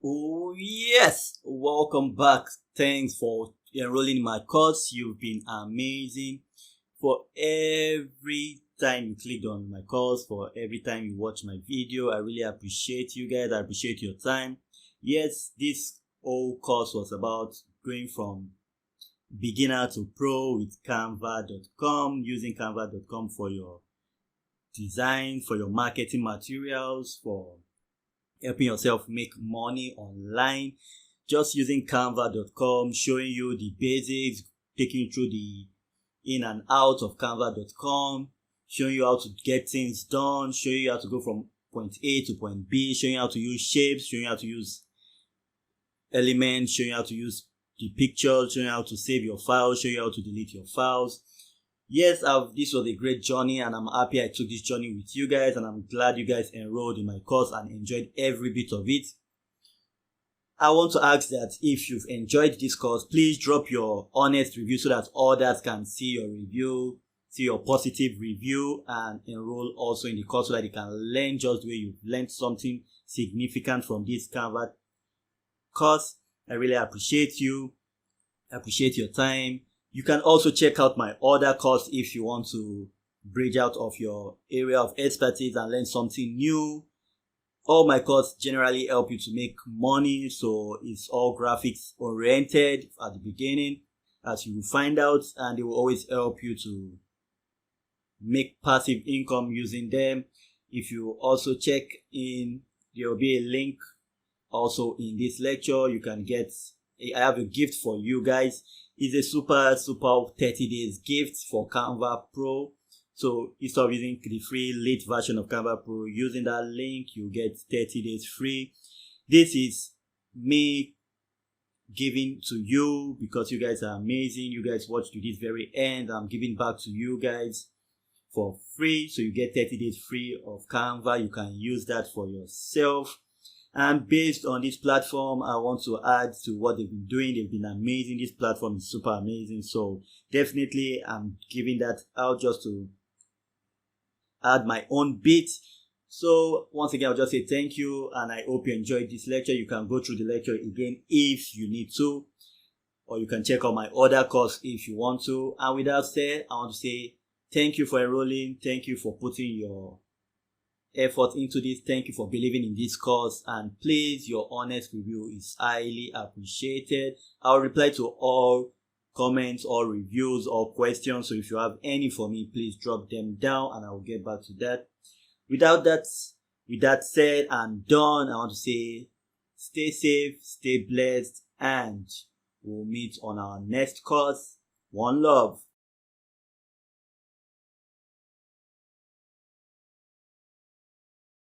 Oh yes, welcome back. Thanks for enrolling in my course. You've been amazing. For every time you clicked on my course, for every time you watch my video, I really appreciate you guys. I appreciate your time. Yes, this whole course was about going from beginner to pro with Canva.com, using Canva.com for your design, for your marketing materials, for helping yourself make money online, just using Canva.com, showing you the basics, taking you through the in and out of Canva.com, showing you how to get things done, showing you how to go from point A to point B, showing you how to use shapes, showing you how to use elements, showing you how to use the pictures, showing you how to save your files, showing you how to delete your files. Yes, this was a great journey, and I'm happy I took this journey with you guys, and I'm glad you guys enrolled in my course and enjoyed every bit of it. I want to ask that if you've enjoyed this course, please drop your honest review so that others can see your review, see your positive review, and enroll also in the course so that they can learn just the way you've learned something significant from this Canva course. I really appreciate you. I appreciate your time. You can also check out my other course if you want to bridge out of your area of expertise and learn something new. All my courses generally help you to make money, so it's all graphics oriented at the beginning, as you will find out, and they will always help you to make passive income using them. If you also check in, there will be a link also in this lecture. You can get, I have a gift for you guys. It's a super 30 days gift for Canva Pro. So instead of using the free late version of Canva Pro, using that link, you get 30 days free. This is me giving to you because you guys are amazing. You guys watch to this very end. I'm giving back to you guys for free. So you get 30 days free of Canva. You can use that for yourself. And based on this platform, I want to add to what they've been doing. They've been amazing. This platform is super amazing. So definitely I'm giving that out just to add my own bit. So once again, I'll just say thank you, and I hope you enjoyed this lecture. You can go through the lecture again if you need to, or you can check out my other course if you want to. And with that said, I want to say thank you for enrolling. Thank you for putting your effort into this. Thank you for believing in this course, and please, your honest review is highly appreciated. I'll reply to all comments or reviews or questions, so if you have any for me, please drop them down and I will get back to that. With that said and done, I want to say stay safe, stay blessed, and we'll meet on our next course. One love.